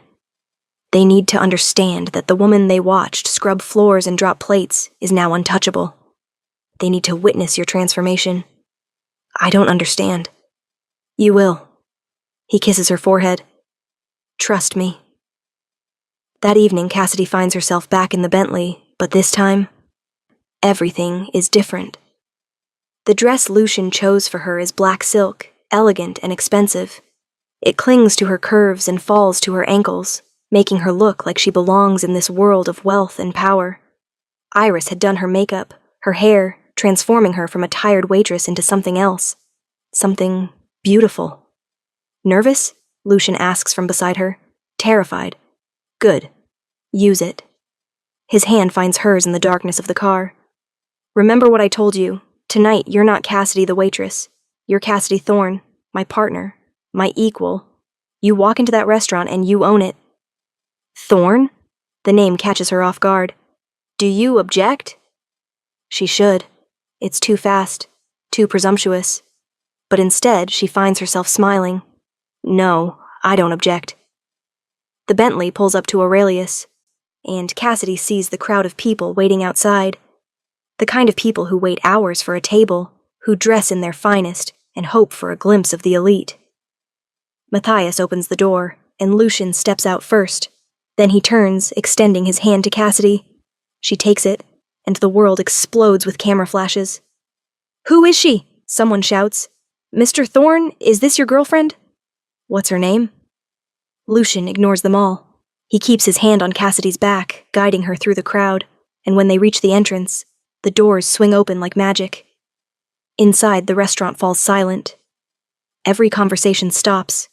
They need to understand that the woman they watched scrub floors and drop plates is now untouchable. They need to witness your transformation. I don't understand. You will. He kisses her forehead. Trust me. That evening, Cassidy finds herself back in the Bentley, but this time, everything is different. The dress Lucian chose for her is black silk, elegant and expensive. It clings to her curves and falls to her ankles, making her look like she belongs in this world of wealth and power. Iris had done her makeup, her hair, transforming her from a tired waitress into something else. Something beautiful. Nervous? Lucian asks from beside her. Terrified. Good. Use it. His hand finds hers in the darkness of the car. Remember what I told you. Tonight, you're not Cassidy the waitress. You're Cassidy Thorne, my partner, my equal. You walk into that restaurant and you own it. Thorne? The name catches her off guard. Do you object? She should. It's too fast, too presumptuous. But instead, she finds herself smiling. No, I don't object. The Bentley pulls up to Aurelius, and Cassidy sees the crowd of people waiting outside. The kind of people who wait hours for a table, who dress in their finest and hope for a glimpse of the elite. Matthias opens the door, and Lucian steps out first. Then he turns, extending his hand to Cassidy. She takes it, and the world explodes with camera flashes. Who is she? Someone shouts. Mr. Thorne, is this your girlfriend? What's her name? Lucian ignores them all. He keeps his hand on Cassidy's back, guiding her through the crowd, and when they reach the entrance, the doors swing open like magic. Inside, the restaurant falls silent. Every conversation stops.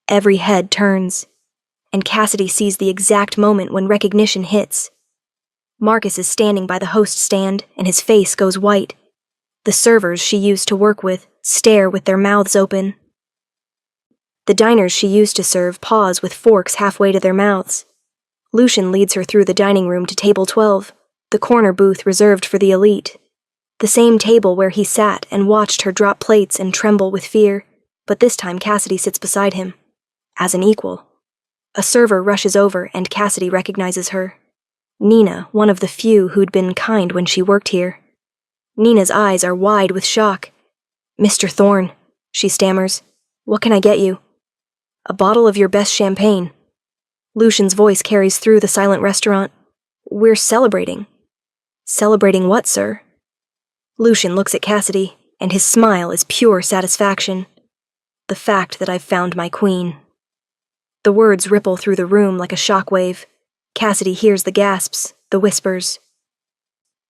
Every head turns. And Cassidy sees the exact moment when recognition hits. Marcus is standing by the host stand, and his face goes white. The servers she used to work with stare with their mouths open. The diners she used to serve pause with forks halfway to their mouths. Lucian leads her through the dining room to table 12, the corner booth reserved for the elite. The same table where he sat and watched her drop plates and tremble with fear, but this time Cassidy sits beside him, as an equal. A server rushes over and Cassidy recognizes her. Nina, one of the few who'd been kind when she worked here. Nina's eyes are wide with shock. Mr. Thorne, she stammers. What can I get you? A bottle of your best champagne. Lucian's voice carries through the silent restaurant. We're celebrating. Celebrating what, sir? Lucian looks at Cassidy, and his smile is pure satisfaction. The fact that I've found my queen. The words ripple through the room like a shockwave. Cassidy hears the gasps, the whispers.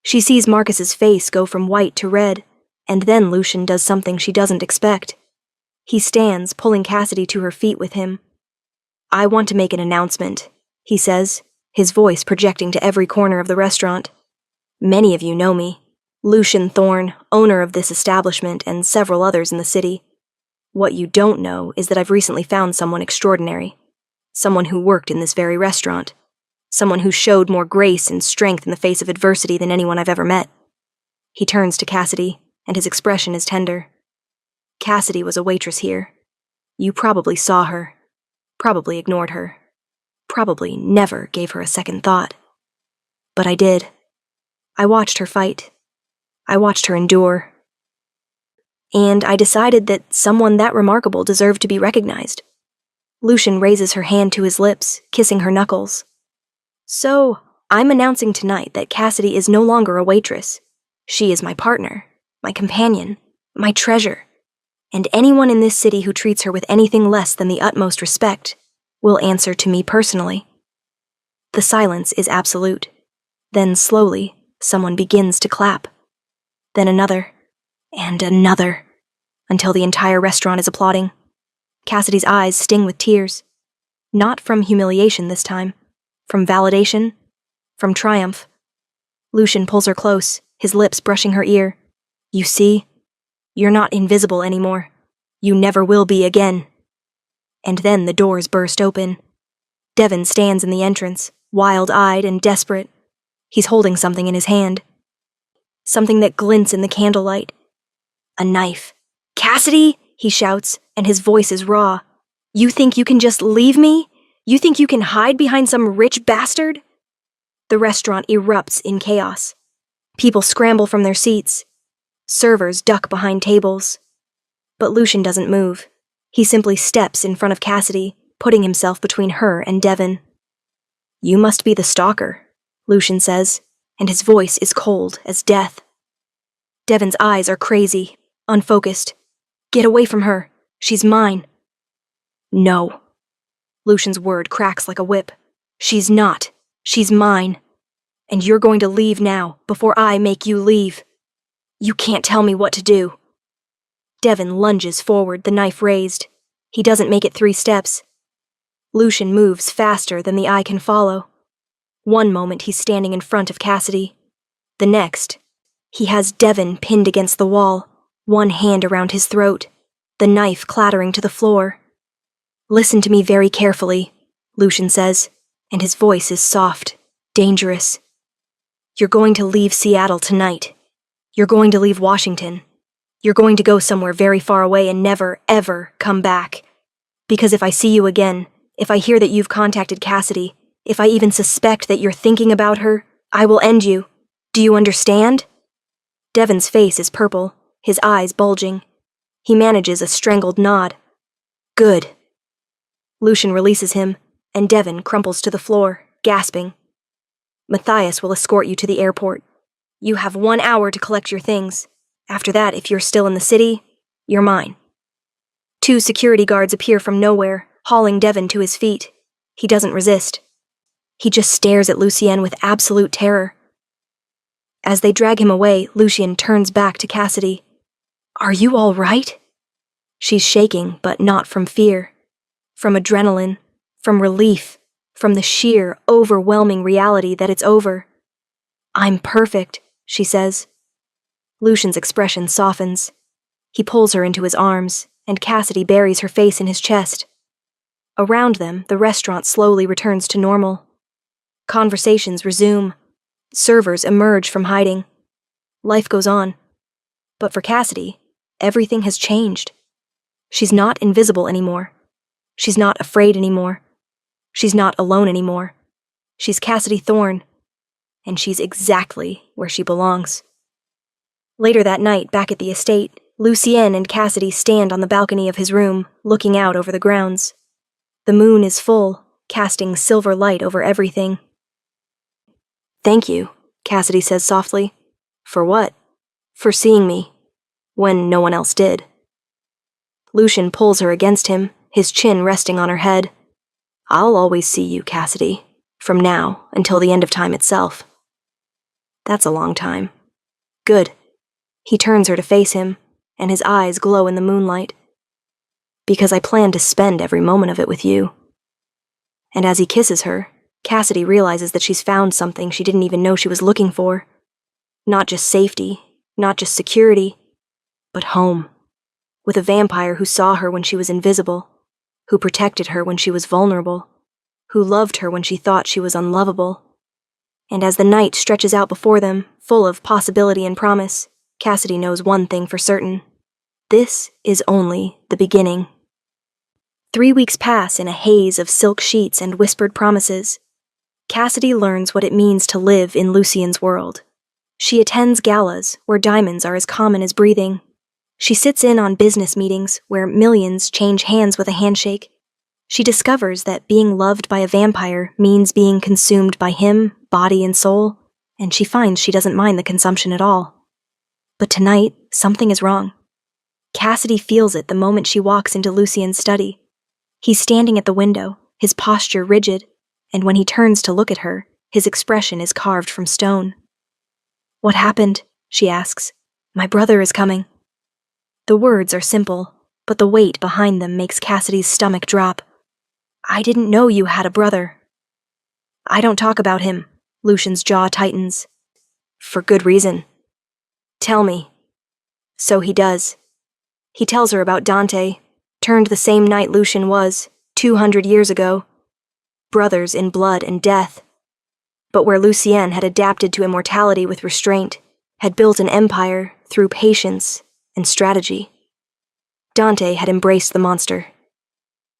She sees Marcus's face go from white to red, and then Lucian does something she doesn't expect. He stands, pulling Cassidy to her feet with him. I want to make an announcement, he says, his voice projecting to every corner of the restaurant. Many of you know me. Lucian Thorne, owner of this establishment and several others in the city. What you don't know is that I've recently found someone extraordinary. Someone who worked in this very restaurant. Someone who showed more grace and strength in the face of adversity than anyone I've ever met. He turns to Cassidy, and his expression is tender. Cassidy was a waitress here. You probably saw her. Probably ignored her. Probably never gave her a second thought. But I did. I watched her fight. I watched her endure. And I decided that someone that remarkable deserved to be recognized. Lucian raises her hand to his lips, kissing her knuckles. So, I'm announcing tonight that Cassidy is no longer a waitress. She is my partner, my companion, my treasure. And anyone in this city who treats her with anything less than the utmost respect will answer to me personally. The silence is absolute. Then slowly, someone begins to clap. Then another, and another, until the entire restaurant is applauding. Cassidy's eyes sting with tears. Not from humiliation this time. From validation. From triumph. Lucian pulls her close, his lips brushing her ear. You see? You're not invisible anymore. You never will be again. And then the doors burst open. Devon stands in the entrance, wild-eyed and desperate. He's holding something in his hand. Something that glints in the candlelight. A knife. Cassidy, he shouts, and his voice is raw. You think you can just leave me? You think you can hide behind some rich bastard? The restaurant erupts in chaos. People scramble from their seats. Servers duck behind tables. But Lucian doesn't move. He simply steps in front of Cassidy, putting himself between her and Devon. You must be the stalker, Lucian says, and his voice is cold as death. Devon's eyes are crazy, unfocused. Get away from her. She's mine. No. Lucian's word cracks like a whip. She's not. She's mine. And you're going to leave now, before I make you leave. You can't tell me what to do. Devon lunges forward, the knife raised. He doesn't make it 3 steps. Lucian moves faster than the eye can follow. One moment he's standing in front of Cassidy. The next, he has Devon pinned against the wall, one hand around his throat, the knife clattering to the floor. Listen to me very carefully, Lucian says, and his voice is soft, dangerous. You're going to leave Seattle tonight. You're going to leave Washington. You're going to go somewhere very far away and never, ever come back. Because if I see you again, if I hear that you've contacted Cassidy, if I even suspect that you're thinking about her, I will end you. Do you understand? Devon's face is purple, his eyes bulging. He manages a strangled nod. Good. Lucian releases him, and Devon crumples to the floor, gasping. Matthias will escort you to the airport. You have 1 hour to collect your things. After that, if you're still in the city, you're mine. 2 security guards appear from nowhere, hauling Devon to his feet. He doesn't resist. He just stares at Lucien with absolute terror. As they drag him away, Lucien turns back to Cassidy. Are you all right? She's shaking, but not from fear. From adrenaline, from relief, from the sheer, overwhelming reality that it's over. I'm perfect, she says. Lucian's expression softens. He pulls her into his arms, and Cassidy buries her face in his chest. Around them, the restaurant slowly returns to normal. Conversations resume. Servers emerge from hiding. Life goes on. But for Cassidy, everything has changed. She's not invisible anymore. She's not afraid anymore. She's not alone anymore. She's Cassidy Thorne, and she's exactly where she belongs. Later that night, back at the estate, Lucien and Cassidy stand on the balcony of his room, looking out over the grounds. The moon is full, casting silver light over everything. Thank you, Cassidy says softly. For what? For seeing me, when no one else did. Lucian pulls her against him, his chin resting on her head. I'll always see you, Cassidy, from now until the end of time itself. That's a long time. Good. He turns her to face him, and his eyes glow in the moonlight. Because I plan to spend every moment of it with you. And as he kisses her, Cassidy realizes that she's found something she didn't even know she was looking for. Not just safety, not just security, but home. With a vampire who saw her when she was invisible, who protected her when she was vulnerable, who loved her when she thought she was unlovable. And as the night stretches out before them, full of possibility and promise, Cassidy knows one thing for certain. This is only the beginning. 3 weeks pass in a haze of silk sheets and whispered promises. Cassidy learns what it means to live in Lucien's world. She attends galas where diamonds are as common as breathing. She sits in on business meetings where millions change hands with a handshake. She discovers that being loved by a vampire means being consumed by him, body and soul, and she finds she doesn't mind the consumption at all. But tonight, something is wrong. Cassidy feels it the moment she walks into Lucien's study. He's standing at the window, his posture rigid, and when he turns to look at her, his expression is carved from stone. "What happened?" she asks. "My brother is coming." The words are simple, but the weight behind them makes Cassidy's stomach drop. "I didn't know you had a brother." "I don't talk about him." Lucien's jaw tightens. "For good reason." "Tell me." So he does. He tells her about Dante, turned the same night Lucien was, 200 years ago. Brothers in blood and death. But where Lucien had adapted to immortality with restraint, had built an empire through patience and strategy, Dante had embraced the monster.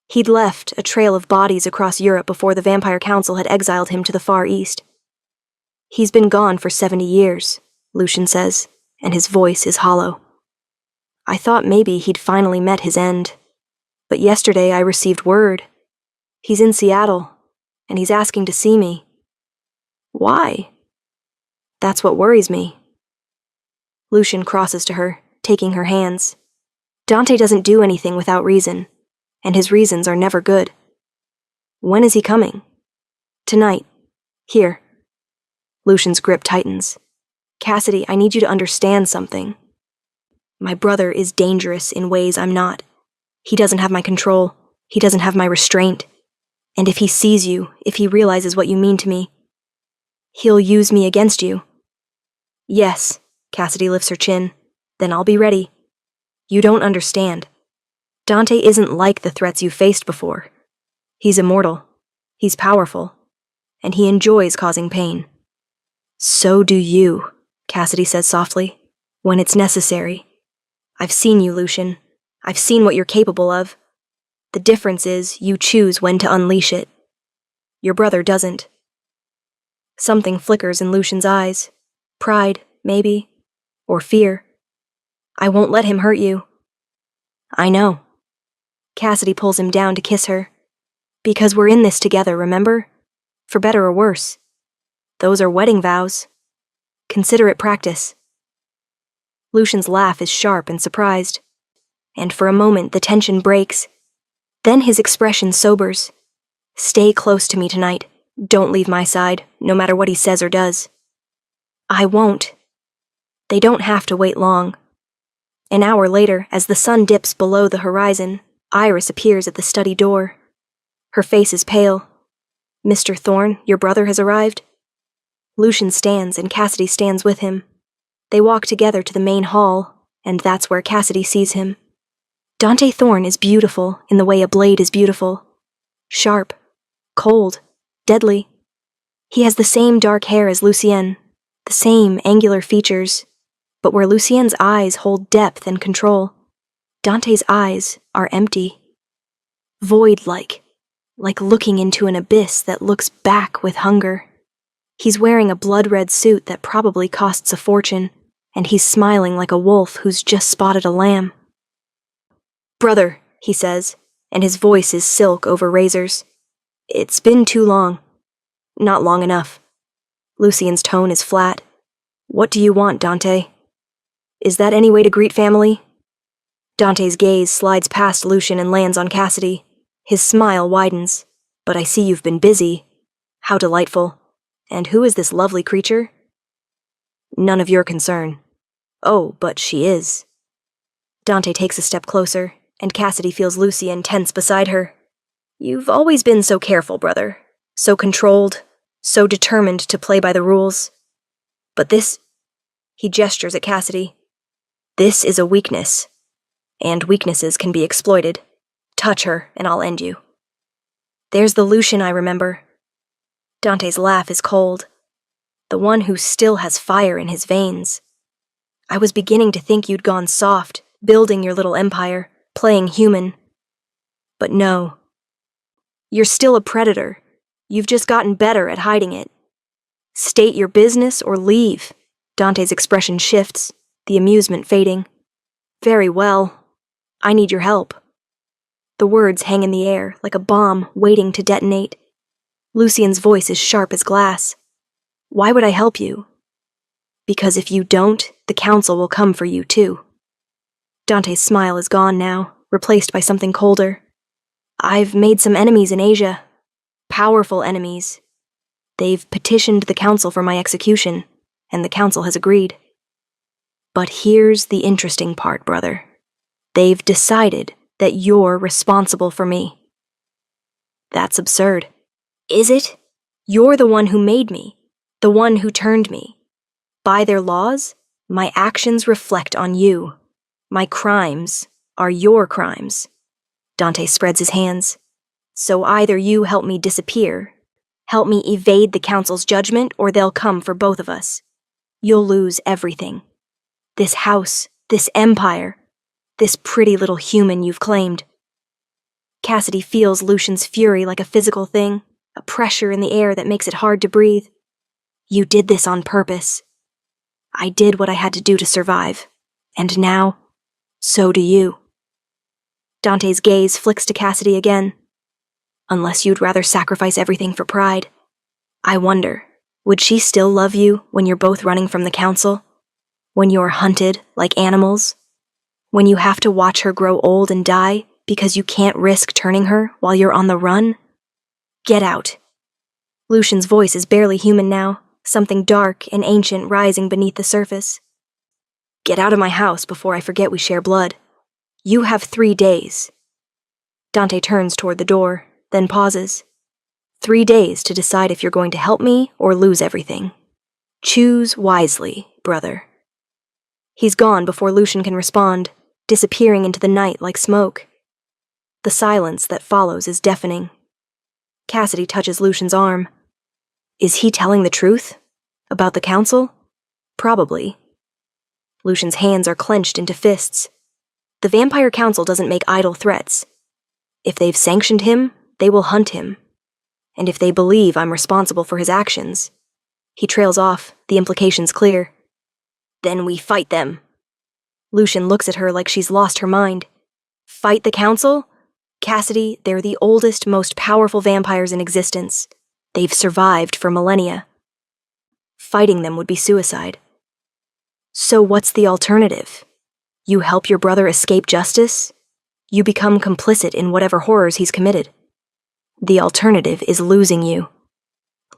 He'd left a trail of bodies across Europe before the Vampire Council had exiled him to the Far East. "He's been gone for 70 years, Lucien says, and his voice is hollow. "I thought maybe he'd finally met his end, but yesterday I received word. He's in Seattle, and he's asking to see me." "Why?" "That's what worries me." Lucien crosses to her, taking her hands. Dante doesn't do anything without reason, and his reasons are never good. "When is he coming?" "Tonight. Here." Lucien's grip tightens. "Cassidy, I need you to understand something. My brother is dangerous in ways I'm not. He doesn't have my control. He doesn't have my restraint. And if he sees you, if he realizes what you mean to me, he'll use me against you." "Yes," Cassidy lifts her chin. "Then I'll be ready. You don't understand. Dante isn't like the threats you faced before. He's immortal. He's powerful. And he enjoys causing pain." "So do you," Cassidy says softly, "when it's necessary. I've seen you, Lucien. I've seen what you're capable of. The difference is you choose when to unleash it. Your brother doesn't." Something flickers in Lucien's eyes. Pride, maybe. Or fear. "I won't let him hurt you." "I know." Cassidy pulls him down to kiss her. "Because we're in this together, remember? For better or worse. Those are wedding vows. Consider it practice." Lucien's laugh is sharp and surprised, and for a moment the tension breaks. Then his expression sobers. "Stay close to me tonight. Don't leave my side, no matter what he says or does." "I won't." They don't have to wait long. An hour later, as the sun dips below the horizon, Iris appears at the study door. Her face is pale. "Mr. Thorne, your brother has arrived?" Lucien stands and Cassidy stands with him. They walk together to the main hall, and that's where Cassidy sees him. Dante Thorne is beautiful in the way a blade is beautiful. Sharp, cold, deadly. He has the same dark hair as Lucien, the same angular features, but where Lucien's eyes hold depth and control, Dante's eyes are empty. Void-like, like looking into an abyss that looks back with hunger. He's wearing a blood-red suit that probably costs a fortune, and he's smiling like a wolf who's just spotted a lamb. "Brother," he says, and his voice is silk over razors. "It's been too long. Not long enough." Lucien's tone is flat. "What do you want, Dante? Is that any way to greet family?" Dante's gaze slides past Lucien and lands on Cassidy. His smile widens. "But I see you've been busy. How delightful. And who is this lovely creature?" "None of your concern." "Oh, but she is." Dante takes a step closer, and Cassidy feels Lucien tense beside her. "You've always been so careful, brother. So controlled. So determined to play by the rules. But this..." He gestures at Cassidy. "This is a weakness. And weaknesses can be exploited. Touch her, and I'll end you." "There's the Lucien I remember." Dante's laugh is cold. "The one who still has fire in his veins. I was beginning to think you'd gone soft, building your little empire, playing human. But no. You're still a predator. You've just gotten better at hiding it. State your business or leave." Dante's expression shifts, the amusement fading. "Very well. I need your help." The words hang in the air, like a bomb waiting to detonate. Lucien's voice is sharp as glass. "Why would I help you?" "Because if you don't, the council will come for you too." Dante's smile is gone now, replaced by something colder. I've made some enemies in Asia. Powerful enemies. They've petitioned the council for my execution, and the council has agreed. But here's the interesting part, brother. They've decided that you're responsible for me. That's absurd. Is it? You're the one who made me, the one who turned me. By their laws, my actions reflect on you. My crimes are your crimes. Dante spreads his hands. So either you help me disappear, help me evade the council's judgment, or they'll come for both of us. You'll lose everything. This house, this empire, this pretty little human you've claimed. Cassidy feels Lucian's fury like a physical thing, a pressure in the air that makes it hard to breathe. You did this on purpose. I did what I had to do to survive, and now, so do you. Dante's gaze flicks to Cassidy again. Unless you'd rather sacrifice everything for pride. I wonder, would she still love you when you're both running from the council? When you're hunted like animals? When you have to watch her grow old and die because you can't risk turning her while you're on the run? Get out. Lucian's voice is barely human now, something dark and ancient rising beneath the surface. Get out of my house before I forget we share blood. You have 3 days. Dante turns toward the door, then pauses. 3 days to decide if you're going to help me or lose everything. Choose wisely, brother. He's gone before Lucian can respond, disappearing into the night like smoke. The silence that follows is deafening. Cassidy touches Lucian's arm. Is he telling the truth? About the council? Probably. Lucian's hands are clenched into fists. The Vampire Council doesn't make idle threats. If they've sanctioned him, they will hunt him. And if they believe I'm responsible for his actions... He trails off, the implications clear. Then we fight them. Lucian looks at her like she's lost her mind. Fight the council? Cassidy, they're the oldest, most powerful vampires in existence. They've survived for millennia. Fighting them would be suicide. So what's the alternative? You help your brother escape justice? You become complicit in whatever horrors he's committed. The alternative is losing you.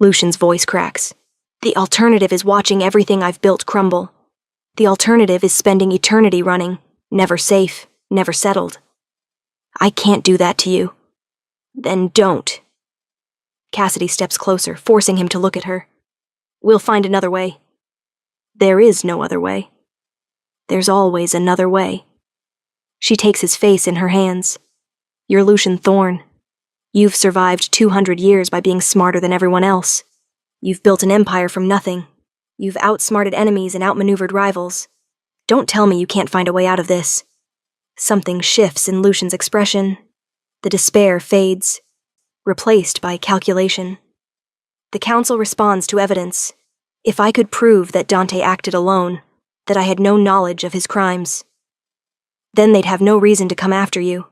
Lucian's voice cracks. The alternative is watching everything I've built crumble. The alternative is spending eternity running, never safe, never settled. I can't do that to you. Then don't. Cassidy steps closer, forcing him to look at her. We'll find another way. There is no other way. There's always another way. She takes his face in her hands. You're Lucian Thorne. You've survived 200 years by being smarter than everyone else. You've built an empire from nothing. You've outsmarted enemies and outmaneuvered rivals. Don't tell me you can't find a way out of this. Something shifts in Lucian's expression. The despair fades, replaced by calculation. The council responds to evidence. If I could prove that Dante acted alone, that I had no knowledge of his crimes, then they'd have no reason to come after you.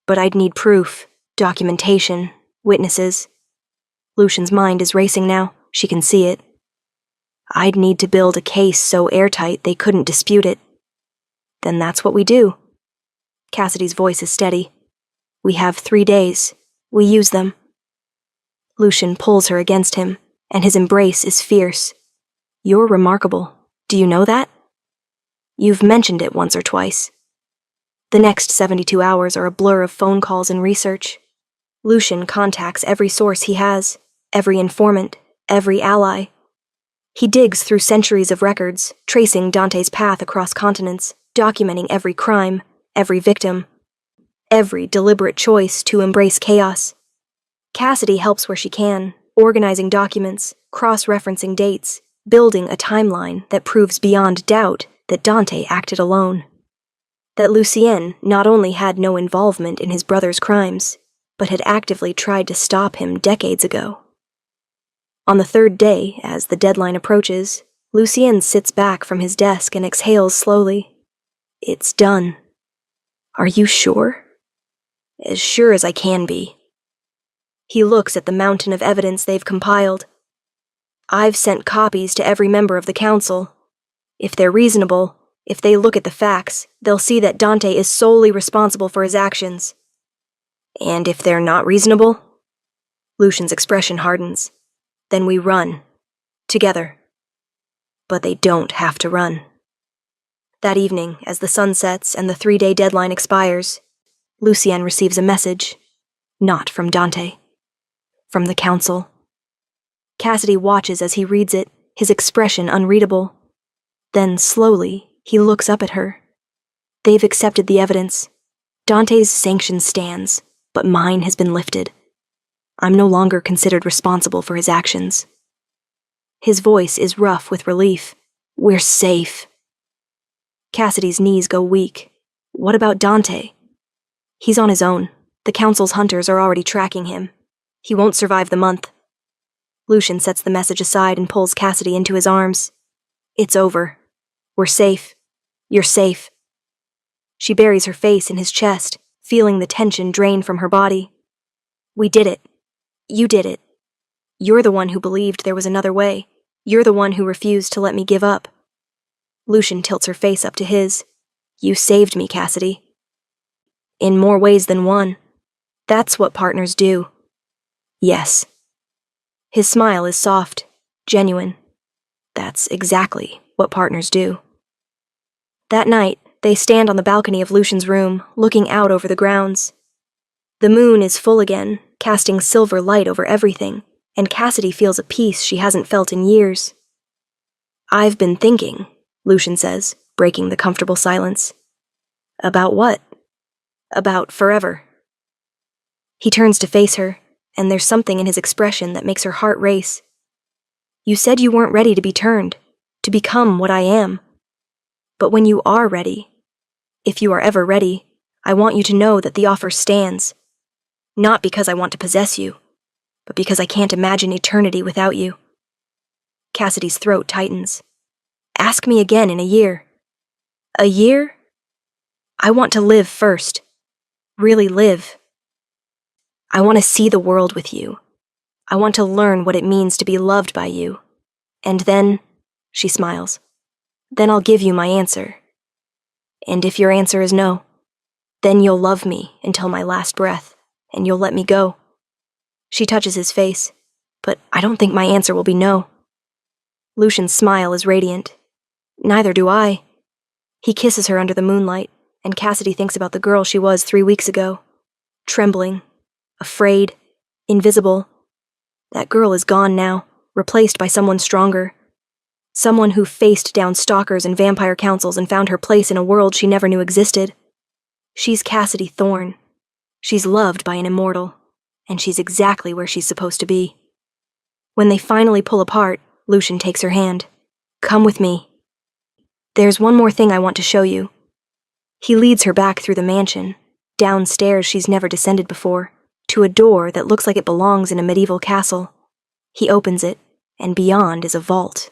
But I'd need proof, documentation, witnesses. Lucian's mind is racing now. She can see it. I'd need to build a case so airtight they couldn't dispute it. Then that's what we do. Cassidy's voice is steady. We have 3 days. We use them. Lucian pulls her against him, and his embrace is fierce. You're remarkable. Do you know that? You've mentioned it once or twice. The next 72 hours are a blur of phone calls and research. Lucian contacts every source he has, every informant, every ally. He digs through centuries of records, tracing Dante's path across continents, documenting every crime, every victim, every deliberate choice to embrace chaos. Cassidy helps where she can, organizing documents, cross-referencing dates, building a timeline that proves beyond doubt that Dante acted alone. That Lucien not only had no involvement in his brother's crimes, but had actively tried to stop him decades ago. On the 3rd day, as the deadline approaches, Lucien sits back from his desk and exhales slowly. It's done. Are you sure? As sure as I can be. He looks at the mountain of evidence they've compiled. I've sent copies to every member of the council. If they're reasonable, If they look at the facts, they'll see that Dante is solely responsible for his actions. And if they're not reasonable? Lucian's expression hardens. Then we run. Together. But they don't have to run. That evening, as the sun sets and the 3-day deadline expires, Lucien receives a message. Not from Dante. From the council. Cassidy watches as he reads it, his expression unreadable. Then, slowly, he looks up at her. They've accepted the evidence. Dante's sanction stands, but mine has been lifted. I'm no longer considered responsible for his actions. His voice is rough with relief. We're safe. Cassidy's knees go weak. What about Dante? He's on his own. The council's hunters are already tracking him. He won't survive the month. Lucien sets the message aside and pulls Cassidy into his arms. It's over. We're safe. You're safe. She buries her face in his chest, feeling the tension drain from her body. We did it. You did it. You're the one who believed there was another way. You're the one who refused to let me give up. Lucien tilts her face up to his. You saved me, Cassidy. In more ways than one. That's what partners do. Yes. His smile is soft, genuine. That's exactly what partners do. That night, they stand on the balcony of Lucian's room, looking out over the grounds. The moon is full again, casting silver light over everything, and Cassidy feels a peace she hasn't felt in years. I've been thinking, Lucien says, breaking the comfortable silence. About what? About forever. He turns to face her, and there's something in his expression that makes her heart race. You said you weren't ready to be turned, to become what I am. But when you are ready, if you are ever ready, I want you to know that the offer stands. Not because I want to possess you, but because I can't imagine eternity without you. Cassidy's throat tightens. Ask me again in a year. A year? I want to live first. Really live. I want to see the world with you. I want to learn what it means to be loved by you. And then, she smiles, then I'll give you my answer. And if your answer is no, then you'll love me until my last breath, and you'll let me go. She touches his face, but I don't think my answer will be no. Lucian's smile is radiant. Neither do I. He kisses her under the moonlight, and Cassidy thinks about the girl she was 3 weeks ago. Trembling, afraid, invisible. That girl is gone now, replaced by someone stronger. Someone who faced down stalkers and vampire councils and found her place in a world she never knew existed. She's Cassidy Thorne. She's loved by an immortal, and she's exactly where she's supposed to be. When they finally pull apart, Lucien takes her hand. Come with me. There's one more thing I want to show you. He leads her back through the mansion, downstairs she's never descended before, to a door that looks like it belongs in a medieval castle. He opens it, and beyond is a vault.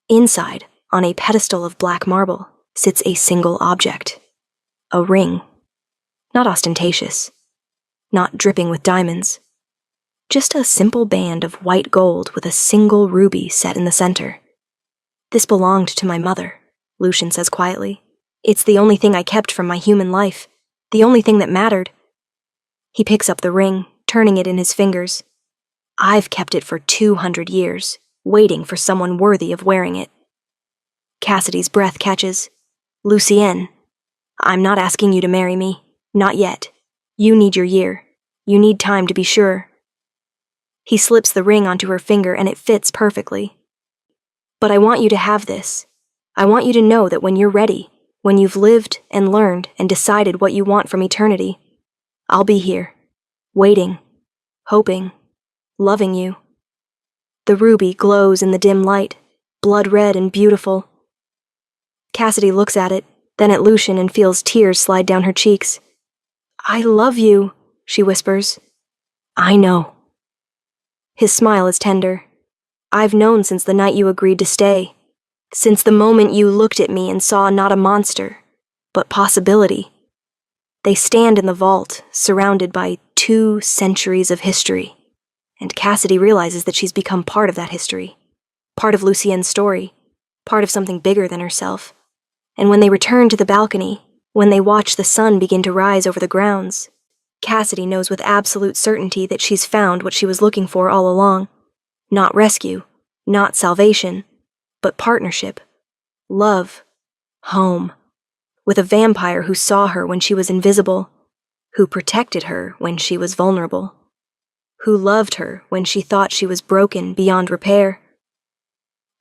Inside, on a pedestal of black marble, sits a single object. A ring. Not ostentatious. Not dripping with diamonds. Just a simple band of white gold with a single ruby set in the center. This belonged to my mother, Lucien says quietly. It's the only thing I kept from my human life. The only thing that mattered. He picks up the ring, turning it in his fingers. I've kept it for 200 years, waiting for someone worthy of wearing it. Cassidy's breath catches. Lucien, I'm not asking you to marry me. Not yet. You need your year. You need time to be sure. He slips the ring onto her finger and it fits perfectly. But I want you to have this. I want you to know that when you're ready, when you've lived and learned and decided what you want from eternity, I'll be here, waiting, hoping, loving you. The ruby glows in the dim light, blood red and beautiful. Cassidy looks at it, then at Lucien and feels tears slide down her cheeks. I love you, she whispers. I know. His smile is tender. I've known since the night you agreed to stay. Since the moment you looked at me and saw not a monster, but possibility. They stand in the vault, surrounded by 2 centuries of history, and Cassidy realizes that she's become part of that history, part of Lucien's story, part of something bigger than herself, And when they return to the balcony, when they watch the sun begin to rise over the grounds, Cassidy knows with absolute certainty that she's found what she was looking for all along. Not rescue, not salvation, but partnership, love, home, with a vampire who saw her when she was invisible, who protected her when she was vulnerable, who loved her when she thought she was broken beyond repair.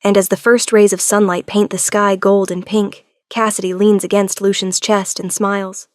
And as the first rays of sunlight paint the sky gold and pink, Cassidy leans against Lucian's chest and smiles.